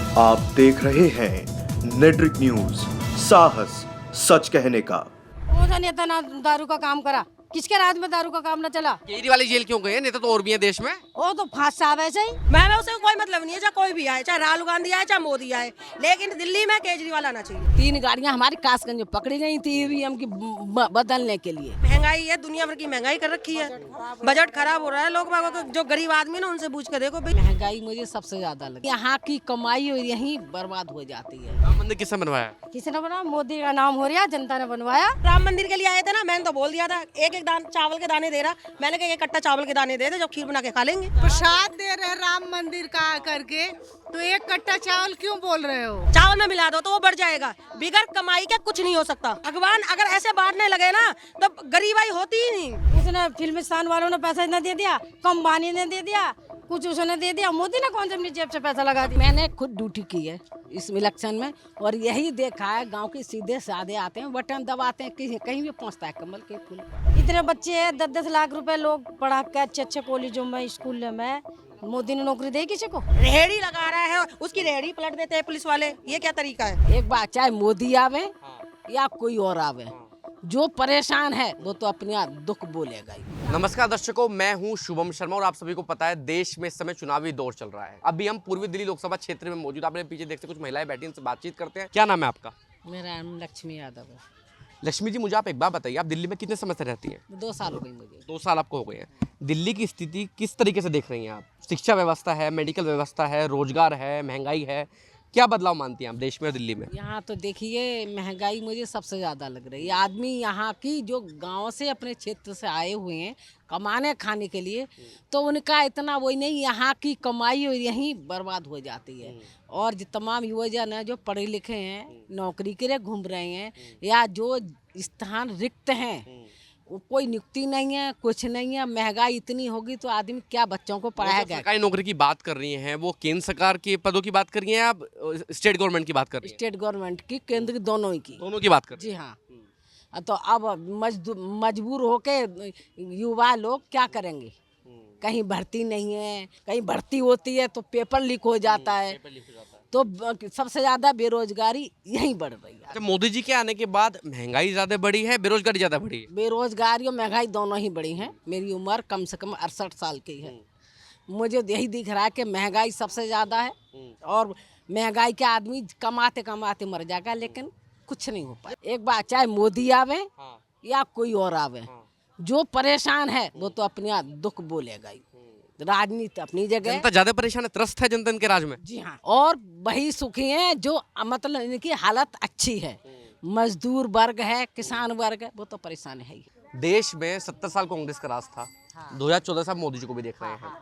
आप देख रहे हैं नेट्रिक न्यूज, साहस सच कहने का। कौन सा नेता ना दारू का काम करा? किसके राज में दारू का काम न चला? केजरीवाल जेल क्यों गए? नेता तो और भी है देश में। वो तो फांस साहब ऐसे ही। मैं उसे कोई मतलब नहीं है, चाहे कोई भी आए, चाहे राहुल गांधी आए, चाहे मोदी आए, लेकिन दिल्ली में केजरीवाल आना चाहिए। 3 गाड़ियां हमारी कासगंज में पकड़ी गई थी ईवीएम की बदलने के लिए। महंगाई है, दुनिया भर की महंगाई कर रखी है, बजट खराब हो रहा है। लोग बागों को, जो गरीब आदमी ना, उनसे पूछ के देखो भाई। महंगाई मुझे सबसे ज्यादा लगी। यहाँ की कमाई और यहीं बर्बाद हो जाती है। राम मंदिर किसने बनवाया? किसने बनाया? मोदी का नाम हो रहा, जनता ने बनवाया। राम मंदिर के लिए आए थे ना, मैंने तो बोल दिया था, एक एक दान चावल के दाने दे रहा, मैंने कहा एक कट्टा चावल के दाने दे दे, जो खीर बना के खा लेंगे। प्रसाद दे रहे राम मंदिर का करके, तो एक कट्टा चावल क्यों बोल रहे हो? चावल में मिला दो तो वो बढ़ जाएगा। बिगर कमाई के कुछ नहीं हो सकता। भगवान अगर ऐसे बांटने लगे ना, तो गरीबाई होती ही नहीं। उसने फिल्मिस्तान वालों ने पैसा इतना दे दिया, कंबानी ने दे दिया, कुछ उसने दे दिया। मोदी ने कौन से अपनी जेब से पैसा लगा दिया? मैंने खुद ड्यूटी की है इस इलेक्शन में और यही देखा है, गांव के सीधे साधे आते हैं, बटन दबाते हैं, कहीं भी पहुंचता है कमल के फूल। इतने बच्चे हैं, 10-10 लाख रुपए लोग पढ़ा के अच्छे कॉलेजों में, स्कूल में। मोदी ने नौकरी दी किसी को? रेहड़ी लगा रहा है, उसकी रेहड़ी पलट देते हैं पुलिस वाले। ये क्या तरीका है? एक बात, चाहे मोदी आवे या कोई और आवे, जो परेशान है वो तो अपने आप दुख बोलेगा ही। नमस्कार दर्शकों, मैं हूं शुभम शर्मा और आप सभी को पता है देश में इस समय चुनावी दौर चल रहा है। अभी हम पूर्वी दिल्ली लोकसभा क्षेत्र में मौजूद, आपने पीछे देखते कुछ महिलाएं बैठी, उनसे बातचीत करते हैं। क्या नाम है आपका? मेरा नाम लक्ष्मी यादव है। लक्ष्मी जी, मुझे आप एक बात बताइए, आप दिल्ली में कितने समय से रहती हैं? 2 साल हो गई मुझे। 2 साल आपको हो गए हैं। दिल्ली की स्थिति किस तरीके से देख रही हैं आप? शिक्षा व्यवस्था है, मेडिकल व्यवस्था है, रोजगार है, महंगाई है, क्या बदलाव मानती हैं आप देश में और दिल्ली में? यहाँ तो देखिए, महंगाई मुझे सबसे ज़्यादा लग रही है। आदमी यहाँ की जो गांव से, अपने क्षेत्र से आए हुए हैं कमाने खाने के लिए, तो उनका इतना वही नहीं, यहाँ की कमाई और यहीं बर्बाद हो जाती है। और जो तमाम युवजन है जो पढ़े लिखे हैं, नौकरी के लिए घूम रहे हैं, या जो स्थान रिक्त हैं, वो कोई नियुक्ति नहीं है, कुछ नहीं है। महंगाई इतनी होगी तो आदमी क्या बच्चों को पढ़ाएगा? सरकारी नौकरी की बात कर रही हैं, वो केंद्र सरकार के पदों की बात कर रही हैं, आप स्टेट गवर्नमेंट की बात कर रही हैं? स्टेट गवर्नमेंट की, केंद्र की, दोनों ही की। दोनों की बात कर रही जी हाँ। तो अब मजबूर होके युवा लोग क्या करेंगे? कहीं भर्ती नहीं है, कहीं भर्ती होती है तो पेपर लीक हो जाता है, तो सबसे ज्यादा बेरोजगारी यहीं बढ़ रही है। अच्छा, मोदी जी के आने के बाद महंगाई ज्यादा बढ़ी है, बेरोजगारी ज्यादा बढ़ी है? बेरोजगारी और महंगाई दोनों ही बढ़ी हैं। मेरी उम्र कम से कम 68 साल की है। मुझे यही दिख रहा है कि महंगाई सबसे ज्यादा है, और महंगाई के आदमी कमाते कमाते मर जाएगा, लेकिन कुछ नहीं हो पाए। एक बात, चाहे मोदी आवे या कोई और आवे, जो परेशान है वो तो अपने आप दुख बोलेगा ही। राजनीति अपनी जगह। जनता ज्यादा परेशान है, त्रस्त है जनता इनके राज में। जी हाँ, और वही सुखी हैं जो मतलब इनकी हालत अच्छी है। मजदूर वर्ग है, किसान वर्ग है, वो तो परेशान है ही। देश में 70 साल कांग्रेस का राज था, 2014 से आप मोदी जी को भी देख रहे हैं।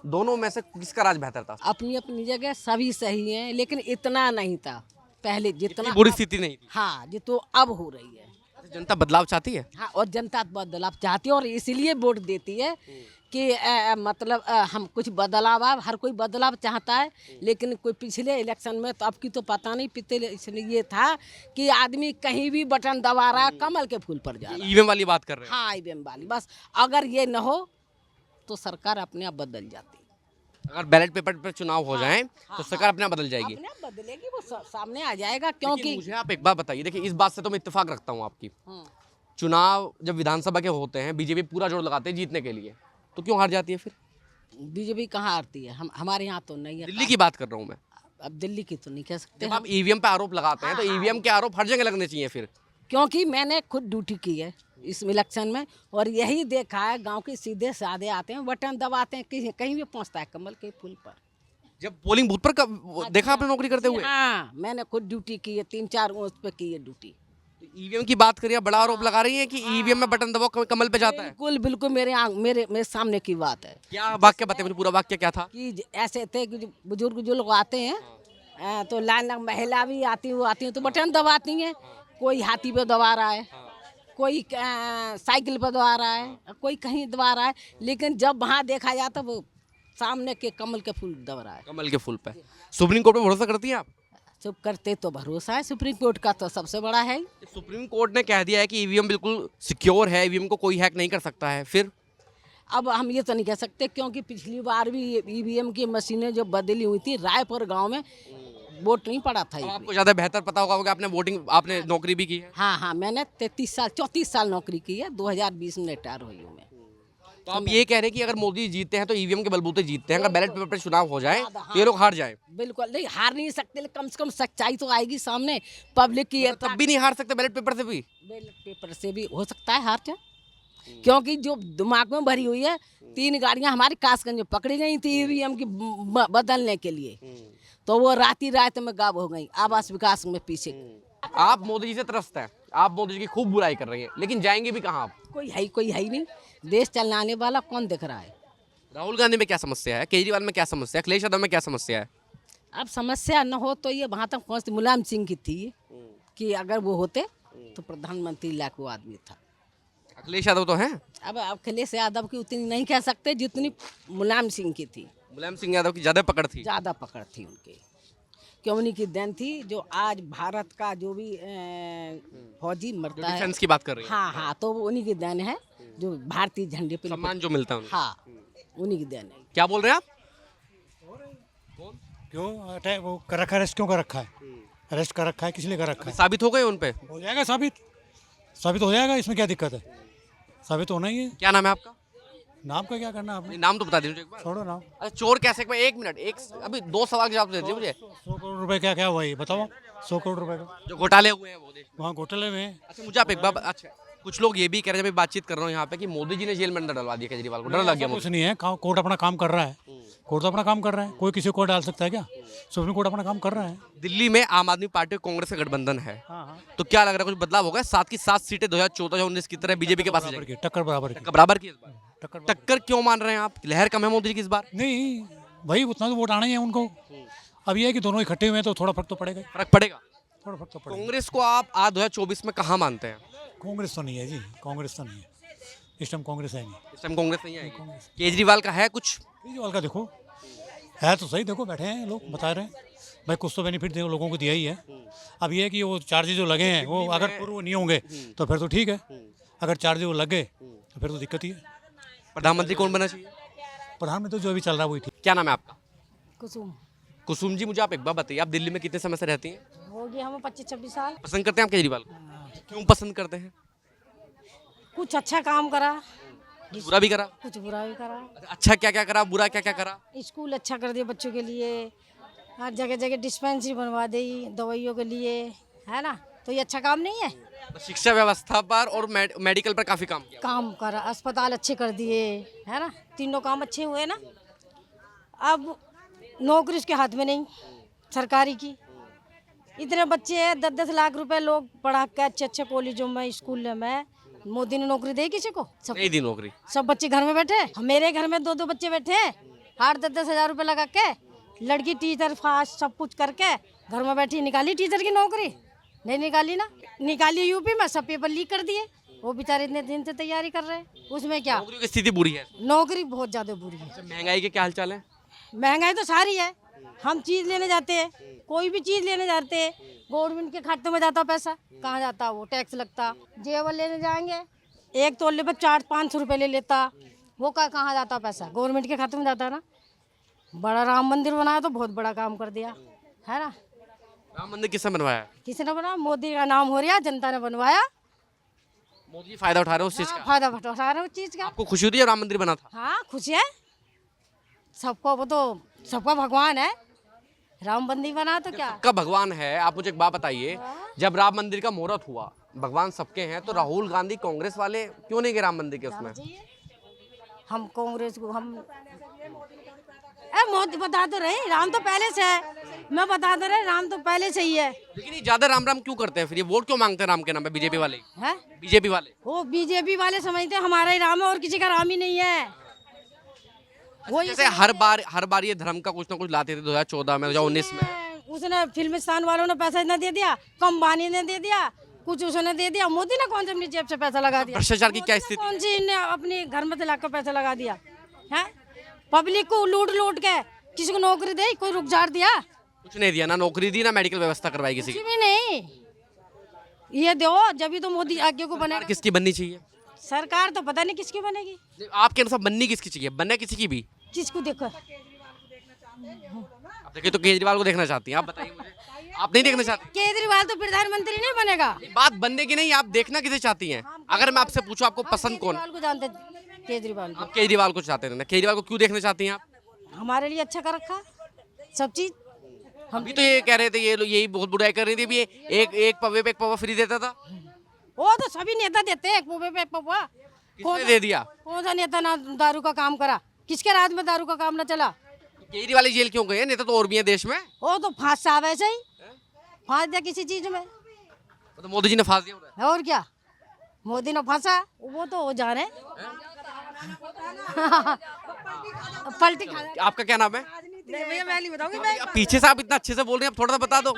दोनों में से किसका राज बेहतर था? अपनी अपनी जगह सभी सही हैं, लेकिन इतना नहीं था पहले जितना। बुरी स्थिति नहीं थी। हाँ, जो तो अब हो रही है। जनता बदलाव चाहती है। हाँ, और जनता बदलाव चाहती है और इसीलिए वोट देती है कि मतलब हम कुछ बदलाव, हर कोई बदलाव चाहता है। लेकिन कोई पिछले इलेक्शन में तो, अब की तो पता नहीं, पिछले इसलिए ये था कि आदमी कहीं भी बटन दबा रहा, कमल के फूल पर जा रहा है। ईवीएम वाली बात कर रहे हैं? हाँ, ईवीएम वाली। बस अगर ये न हो तो सरकार अपने आप बदल जाती। अगर बैलेट पेपर पर चुनाव हो जाएं तो सरकार अपने आप बदल जाएगी? अपने आप बदलेगी, वो सामने आ जाएगा। क्योंकि मुझे आप एक बात बताइए, देखिए इस बात से तो मैं इत्तेफाक रखता हूँ आपकी। चुनाव जब विधानसभा के होते हैं, बीजेपी पूरा जोर लगाते हैं जीतने के लिए, तो क्यों हार जाती है फिर? बीजेपी कहाँ हारती है? हमारे यहाँ तो नहीं है। दिल्ली की बात कर रहा हूँ मैं। अब दिल्ली की तो नहीं कह सकते जब हम, आप ईवीएम पे आरोप लगाते हैं तो ईवीएम के आरोप हर जगह लगने चाहिए फिर। क्योंकि मैंने खुद ड्यूटी की है इस इलेक्शन में और यही देखा है, गांव के सीधे साधे आते हैं, बटन दबाते हैं, कहीं भी पहुंचता है कमल के फूल पर। जब पोलिंग बूथ पर देखा आपने नौकरी करते हुए? हाँ, मैंने खुद ड्यूटी की है, 3-4 उस पे की है ड्यूटी। ईवीएम की बात करिए, बड़ा आरोप लगा रही है कि ईवीएम में बटन दबाओ कमल पे जाता है। बिल्कुल बिल्कुल, मेरे सामने की बात है। क्या वाक्य बताइए मुझे, पूरा वाक्य क्या था? कि ऐसे थे कि बुजुर्ग जो लोग आते हैं, तो लाइन लग, महिला भी आती हैं तो बटन दबाती हैं। कोई हाथी पे दबा रहा है, कोई साइकिल पे दबा रहा है, कोई कहीं दबा रहा है, लेकिन जब वहाँ देखा जाता वो सामने के कमल के फूल दबा रहा है। कमल के फूल पे। सुप्रीम कोर्ट पे भरोसा करती हैं आप? चुप करते तो भरोसा है, सुप्रीम कोर्ट का तो सबसे बड़ा है। सुप्रीम कोर्ट ने कह दिया है कि ईवीएम बिल्कुल सिक्योर है, ईवीएम को कोई हैक नहीं कर सकता है, फिर अब हम ये तो नहीं कह सकते, क्योंकि पिछली बार भी ईवीएम की मशीनें जो बदली हुई थी रायपुर गांव में, वोट नहीं पड़ा था अब ये। आपको ज्यादा बेहतर पता होगा कि आपने वोटिंग, आपने नौकरी भी की है। हाँ, मैंने 34 साल नौकरी की है। 2020 में रिटायर हुई हूँ मैं। तो आप ये कह रहे हैं कि अगर मोदी जी जीतते हैं तो ईवीएम के बलबूते जीतते हैं, अगर बैलेट पेपर पे चुनाव हो जाए तो ये लोग हार जाए। बिल्कुल नहीं, हार नहीं सकते, लेकिन कम से कम सच्चाई तो आएगी सामने पब्लिक की। तब भी नहीं हार सकते बैलेट पेपर से भी। बैलेट पेपर से भी हो सकता है हार जाए, क्योंकि जो दिमाग में भरी हुई है, 3 गाड़ियां हमारी कासगंज में पकड़ी गई थी ईवीएम की बदलने के लिए, तो वो रात में गायब हो गई आवास विकास में पीछे। आप मोदी जी से त्रस्त हैं, आप मोदी जी की खूब बुराई कर रही हैं, लेकिन जाएंगे भी कहाँ आप? कोई है ही नहीं, देश चलाने वाला कौन दिख रहा है? राहुल गांधी में क्या समस्या है, केजरीवाल में क्या समस्या है, अखिलेश यादव में क्या समस्या है? अब समस्या न हो तो ये वहाँ तक पहुँचती मुलायम सिंह की थी कि अगर वो होते तो प्रधानमंत्री लायक वो आदमी था। अखिलेश यादव तो हैं। अब अखिलेश यादव की उतनी नहीं कह सकते जितनी मुलायम सिंह की थी। मुलायम सिंह यादव की ज्यादा पकड़ थी। ज़्यादा पकड़ थी उनके, क्यों उन्हीं की देन थी जो आज भारत का जो भी फौजी मरता है, डिफेंस की बात कर रही हैं। हाँ, तो वो उन्हीं की देन है, जो भारतीय झंडे पे सम्मान जो मिलता है उन्हें। हाँ, उन्हीं की देन है। क्या बोल रहे हैं आप? क्यों अटैक वो कर रखा है, अरेस्ट क्यों कर रखा है? अरेस्ट कर रखा है, किस लिए कर रखा है? साबित हो गए उन पे? हो जाएगा साबित हो जाएगा, इसमें क्या दिक्कत है? साबित होना ही है। क्या नाम है आपका? नाम का क्या करना है आपने? नहीं, नाम तो बता दीजिए एक बार। छोड़ो नाम। अच्छा, चोर कैसे? एक मिनट, अभी 2 सवाल के जवाब दे दीजिए मुझे। 100 करोड़ रुपए क्या क्या हुआ ये बताओ? 100 करोड़ रुपए का जो घोटाले हुए हैं वो देश में। वहाँ घोटाले में। अच्छा, मुझे आप एक बार, अच्छा, कुछ लोग ये भी कह रहे हैं, जब मैं बातचीत कर रहा हूँ यहाँ पे, कि मोदी जी ने जेल में अंदर डलवा दिया केजरीवाल को, डर लग गया कुछ मुझे। नहीं है, कोर्ट अपना काम कर रहा है। कोर्ट तो अपना काम कर रहा है, कोई किसी को डाल सकता है क्या? सुप्रीम कोर्ट अपना काम कर रहा है। दिल्ली में आम आदमी पार्टी और कांग्रेस का गठबंधन है, हाँ। तो क्या लग रहा है कुछ बदलाव होगा? 7 की 7 सीटें 2014-19 की तरह बीजेपी के पास आ बराबर जाएंगी। की, टक्कर बराबर की। बराबर की इस बार। टक्कर टक्कर क्यों मान रहे हैं आप? लहर कम है मोदी जी की इस बार? नहीं भाई, उतना तो वोट आना ही है उनको। अब ये है कि दोनों इकट्ठे हुए हैं तो थोड़ा फर्क तो पड़ेगा। फर्क पड़ेगा। थोड़ा फर्क तो पड़ेगा। कांग्रेस को आप आज 2024 में कहाँ मानते हैं? कांग्रेस तो नहीं है जी, कांग्रेस तो नहीं है इस टाइम, कांग्रेस है नहीं। इस टाइम कांग्रेस नहीं आएगी। केजरीवाल का है कुछ? केजरीवाल का देखो है तो सही, देखो बैठे हैं लोग बता रहे हैं भाई, कुछ तो बेनिफिट देखो लोगों को दिया ही है। अब ये है कि वो चार्जेस जो लगे हैं वो अगर पूर्व नहीं होंगे तो फिर तो ठीक है, अगर चार्जेस वो लगे तो फिर तो दिक्कत ही है। प्रधानमंत्री कौन बनना चाहिए? प्रधानमंत्री जो अभी चल रहा है वही ठीक। क्या नाम है आपका? कुसुम कुसुम जी, मुझे आप एक बात बताइए, आप दिल्ली में कितने समय से रहती हैं? हो गया हमें 25-26 साल। पसंद करते हैं आप केजरीवाल को? क्यों पसंद करते हैं? कुछ अच्छा काम करा, बुरा भी करा? कुछ बुरा भी करा। अच्छा क्या क्या करा, बुरा क्या क्या करा? स्कूल अच्छा कर दिया बच्चों के लिए, हर जगह जगह डिस्पेंसरी बनवा दी दवाइयों के लिए, है ना? तो ये अच्छा काम नहीं है? तो शिक्षा व्यवस्था पर और मेडिकल पर काफी काम किया। काम करा, अस्पताल अच्छे कर दिए, है ना? तीनों काम अच्छे हुए ना। अब नौकरी उसके हाथ में नहीं सरकारी की। इतने बच्चे हैं, 10-10 लाख रुपए लोग पढ़ा के अच्छे अच्छे कॉलेजों में, स्कूल में, मोदी ने नौकरी दी किसी को? नहीं दी नौकरी। सब बच्चे घर में बैठे। मेरे घर में 2-2 बच्चे बैठे हैं, 8-10 हज़ार रुपए लगा के, लड़की टीचर फास्ट सब कुछ करके घर में बैठी, निकाली टीचर की नौकरी? नहीं निकाली ना। निकाली यूपी में, सब पेपर लीक कर दिए। वो बेचारे इतने दिन से तैयारी कर रहे हैं, उसमें क्या? नौकरियों की स्थिति बुरी है। नौकरी बहुत ज़्यादा बुरी है। महंगाई के क्या हाल चाल है? महंगाई तो सारी है। हम चीज़ लेने जाते हैं, कोई भी चीज़ लेने जाते हैं, गवर्नमेंट के खाते में जाता पैसा, कहाँ जाता? वो टैक्स लगता। जेवर लेने जाएंगे, एक तोले पर 400-500 रुपये ले लेता, वो कहाँ जाता पैसा? गवर्नमेंट के खाते में जाता ना। बड़ा राम मंदिर बनाया तो बहुत बड़ा काम कर दिया, है ना? राम मंदिर किसने बनवाया? किसने बनाया? मोदी का नाम हो रहा, जनता ने बनवाया। मोदी जी फायदा उठा रहे हैं उस चीज का? फायदा उठा रहे उस चीज़ का। आपको खुशी होती है जब राम मंदिर बना था? हाँ, खुशी है सबको, वो तो सबका भगवान है। राम मंदिर बना तो क्या? सबका भगवान है। आप मुझे एक बात बताइए, जब राम मंदिर का मुहूर्त हुआ, भगवान सबके हैं, तो राहुल गांधी कांग्रेस वाले क्यों नहीं गए राम मंदिर के उसमें? हम कांग्रेस को हम मोदी बता तो रहे, राम तो पहले से है। मैं बता तो रहे, राम तो पहले से ही है। लेकिन ये ज्यादा राम राम क्यों करते हैं फिर? ये वोट क्यों मांगते हैं राम के नाम पे बीजेपी वाले? हैं? बीजेपी वाले वो बीजेपी वाले समझते हैं हमारा ही राम है और किसी का राम ही नहीं है। वो जैसे हर बार ये धर्म का कुछ ना कुछ लाते थे 2014 में, 2019 में। उसने फिल्मिस्तान वालों ने पैसा इतना दे दिया, कंबानी ने दे दिया, कुछ उसने दे दिया। मोदी ने कौन से अपनी जेब से पैसा लगा दिया? भ्रष्टाचार की क्या मोदी ने स्थिति? कौन सी इन्हें अपने घर में से लाकर पैसा लगा दिया है? पब्लिक को लूट के किसी को नौकरी दे, कोई रुखसार दिया? कुछ नहीं दिया, ना नौकरी दी, ना मेडिकल व्यवस्था करवाई किसी की। कुछ भी नहीं। ये दो जब भी तो मोदी आगे को बनेगा। किसकी बननी चाहिए? सरकार तो पता नहीं किसकी बनेगी। आपके अनुसार बननी किसकी चाहिए? बनना किसी की भी? किसको देखो? आप देखिए तो केजरीवाल को देखना चाहती हैं, आप बताइए मुझे। आप नहीं देखना चाहते? केजरीवाल तो प्रधानमंत्री नहीं बनेगा। बात बनने की नहीं, आप देखना किसे चाहती हैं? अगर मैं आपसे पूछूं आपको पसंद कौन? केजरीवाल को जानते, केजरीवाल को। आप केजरीवाल को चाहते हैं ना? केजरीवाल को क्यों देखना चाहती हैं आप? हमारे लिए अच्छा कर रखा सब चीज। अभी तो ये कह रहे थे, ये लोग यही बहुत बुराई कर रही थी, अभी ये एक पवे पे एक पवा फ्री देता था। वो तो सभी नेता देते हैं, एक पुवे पे एक पवा। किसने दे दिया? कौन सा नेता ना दारू का काम करा? किसके राज में दारू का काम ना चला? केजरीवाल ही जेल क्यों गए? नेता तो और भी हैं देश में। वो तो फांस साहब ऐसे ही फांस दिया किसी चीज में। तो मोदी जी ने फांस दिया उन्हें। और क्या, मोदी ने फांसा, वो तो वो जा रहे पलटी खा। आपका क्या नाम है? नहीं भैया मैं नहीं बताऊंगी। मैं आप पीछे से आप इतना अच्छे से बोल रहे हैं, आप थोड़ा सा बता दो।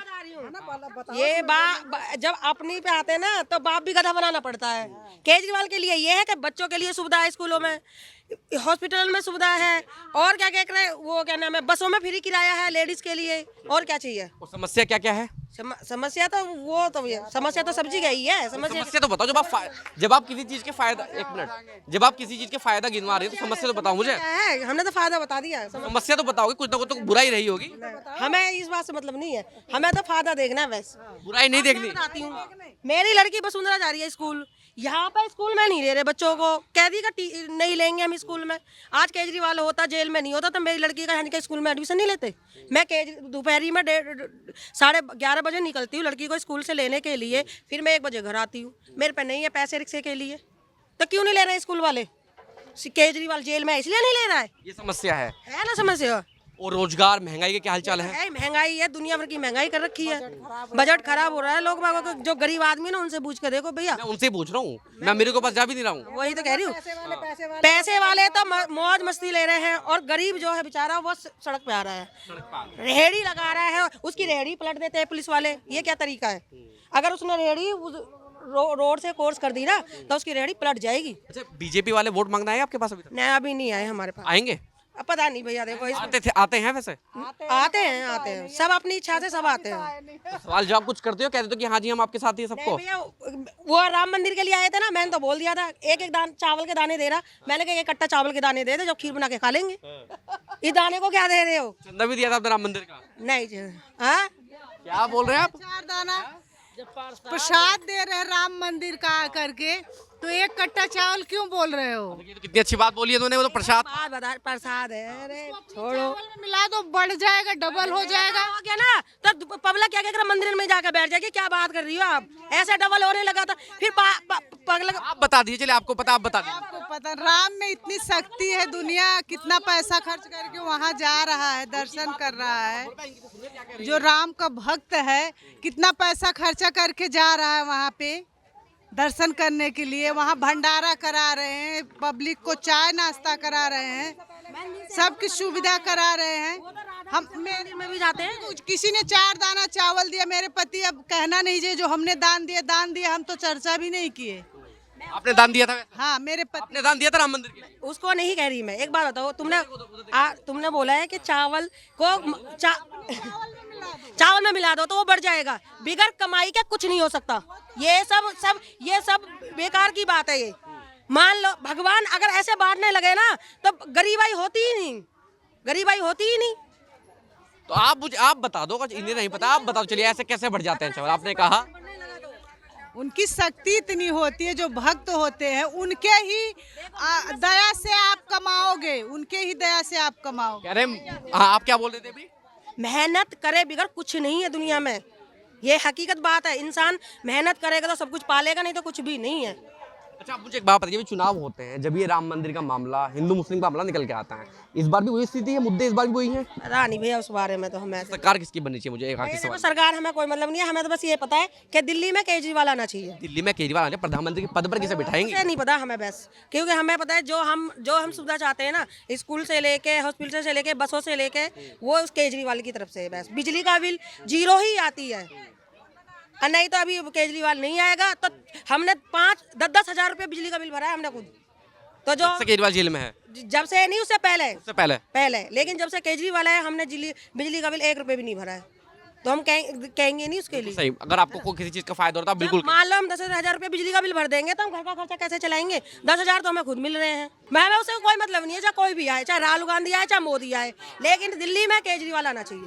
ये जब अपनी पे आते हैं ना तो बाप भी गधा बनाना पड़ता है। केजरीवाल के लिए ये है कि बच्चों के लिए सुविधा है, स्कूलों में, हॉस्पिटल में सुविधा है, और क्या कह रहे हैं वो, क्या नाम है, बसों में फ्री किराया है लेडीज के लिए, और क्या चाहिए? और समस्या क्या क्या है? समस्या तो वो तो समस्या तो सब जगह ही है। समस्या तो बताओ। जब आप किसी चीज के फायदा, एक मिनट, जब आप किसी चीज के फायदा गिनवा रहे हैं तो समस्या तो बताओ मुझे। है, हमने तो फायदा बता दिया। समस्या तो बताओगे, कुछ ना कुछ तो बुराई रही होगी। हमें इस बात से मतलब नहीं है, हमें तो फायदा देखना है बस। बुराई नहीं देखनी। बताती हूँ, मेरी लड़की वसुंधरा जा रही है स्कूल, यहाँ पे स्कूल में नहीं ले रहे बच्चों को, कैदी का नहीं लेंगे हम स्कूल में। आज केजरीवाल होता, जेल में नहीं होता तो मेरी लड़की का यानी कि स्कूल में एडमिशन नहीं लेते। मैं दोपहरी में 11:30 बजे निकलती हूँ लड़की को स्कूल से लेने के लिए, फिर मैं 1 बजे घर आती हूँ। मेरे पे नहीं है पैसे रिक्शे के लिए, तो क्यों नहीं ले रहे स्कूल वाले? केजरीवाल जेल में इसलिए नहीं ले रहा है। ये समस्या है ना समस्या। और रोजगार, महंगाई के क्या हाल चाल है? महंगाई है, दुनिया भर की महंगाई कर रखी है, बजट खराब हो रहा है। लोग बागों को, जो गरीब आदमी ना, उनसे पूछ के देखो भैया। मैं उनसे पूछ रहा हूँ, मैं मेरे को पास जा भी नहीं रहा हूँ। वही तो कह रही हूँ, पैसे वाले तो मौज मस्ती ले रहे हैं, और गरीब जो है बेचारा वो सड़क पे आ रहा है, रेहड़ी लगा रहा है, उसकी रेहड़ी पलट देते हैं पुलिस वाले। ये क्या तरीका है? अगर उसने रेहड़ी रोड से कोर्स कर दी ना तो उसकी रेहड़ी पलट जाएगी। अच्छा, बीजेपी वाले वोट मांगना है आपके पास अभी तक? नहीं, अभी नहीं आए हमारे पास। आएंगे? अब पता नहीं भैया, देखो आते हैं वैसे? आते हैं सब अपनी इच्छा से सब आते हैं। तो सवाल जवाब कुछ करते हो, कहते हो कि हाँ जी हम आपके साथ ही हैं सबको? भैया वो राम मंदिर के लिए आए थे ना, मैंने तो बोल दिया था एक चावल के दाने दे रहा, मैंने कहा 1 कट्टा चावल के दाने दे दे, जो खीर बना के खा लेंगे। इस दाने को क्या दे रहे हो? चंदा भी दिया था आपने राम मंदिर का? नहीं। हाँ, क्या बोल रहे हैं आप? 4 दाना प्रसाद दे रहे हैं राम मंदिर का करके, तो 1 कट्टा चावल क्यों बोल रहे हो? ये तो कितनी अच्छी बात बोली है तूने, वो तो प्रसाद। प्रसाद है, अरे छोड़ो। चावल में मिला दो, बढ़ जाएगा, डबल हो जाएगा। हो गया ना, तो पब्लिक क्या कह मंदिर में जाकर बैठ जाएगी। क्या बात कर रही हो आप? ऐसा डबल होने लगा था, फिर आप बता दीजिए, चलिए आपको पता, आप बता दीजिए। आपको पता, राम में इतनी शक्ति है, दुनिया कितना पैसा खर्च करके वहाँ जा रहा है, दर्शन कर रहा है। जो राम का भक्त है, कितना पैसा खर्चा करके जा रहा है वहाँ पे दर्शन करने के लिए। वहाँ भंडारा करा रहे हैं, पब्लिक को चाय नाश्ता करा रहे हैं, सबकी सुविधा करा रहे हैं। हम मंदिर में भी जाते हैं। किसी ने 4 दाना चावल दिया मेरे पति, अब कहना नहीं चाहिए जो हमने दान दिया, हम तो चर्चा भी नहीं किए। आपने दान दिया था? हाँ, मेरे पति आपने दान दिया था राम मंदिर के लिए? उसको नहीं कह रही मैं। एक बात बताओ, तुमने बोला है कि चावल को चावल में मिला दो तो वो बढ़ जाएगा। बिगर कमाई के कुछ नहीं हो सकता। ये सब बेकार की बात है। ये मान लो भगवान अगर ऐसे बांटने लगे ना तो गरीबाई होती ही नहीं। तो आप बता दो, कुछ इन्हें नहीं पता, आप बताओ चलिए ऐसे कैसे बढ़ जाते हैं चावल? आपने कहा उनकी शक्ति इतनी होती है, जो भक्त होते हैं उनके ही दया से आप कमाओगे, उनके ही दया से आप कमाओगे। कह रहे आप क्या बोल रहे थे अभी? मेहनत करे बिगर कुछ नहीं है दुनिया में, ये हकीकत बात है। इंसान मेहनत करेगा तो सब कुछ पालेगा, नहीं तो कुछ भी नहीं है। अच्छा, आप मुझे एक बात बताइए, जब चुनाव होते हैं, जब ये राम मंदिर का मामला, हिंदू मुस्लिम का मामला निकल के आता है, इस बार भी वही स्थिति है, मुद्दे इस बार भी वही है? पता नहीं भैया उस बारे में तो हमें। सरकार किसकी बननी चाहिए? मुझे एक आखिरी सवाल। सरकार हमें कोई मतलब नहीं है, हमें तो बस ये पता है कि दिल्ली में केजरीवाल आना चाहिए। दिल्ली में केजरीवाल आने, प्रधानमंत्री के पद पर किसे बिठाएंगे? नहीं पता हमें बस, क्योंकि हमें पता है जो हम सुविधा चाहते हैं ना, स्कूल से लेके, हॉस्पिटल से लेके, बसों से लेके, वो उस केजरीवाल की तरफ से है बस। बिजली का बिल 0 ही आती है, और नहीं तो अभी केजरीवाल नहीं आएगा तो हमने 5-10 हज़ार रुपये बिजली का बिल भरा है हमने खुद। तो जो केजरीवाल जेल में है? जब से नहीं, उससे पहले, लेकिन जब से केजरीवाल है हमने बिजली का बिल 1 रुपये भी नहीं भरा है। तो हम कहेंगे नहीं उसके लिए। सही, अगर आपको कोई किसी चीज का फायदा होता है बिल्कुल। मान लो हम 10,000 रुपये बिजली का बिल भर देंगे तो हम घर का खर्चा कैसे चलाएंगे? 10,000 तो हमें खुद मिल रहे हैं। मैं उससे कोई मतलब नहीं है, चाहे कोई भी आए, चाहे राहुल गांधी आए, चाहे मोदी आए, लेकिन दिल्ली में केजरीवाल आना चाहिए।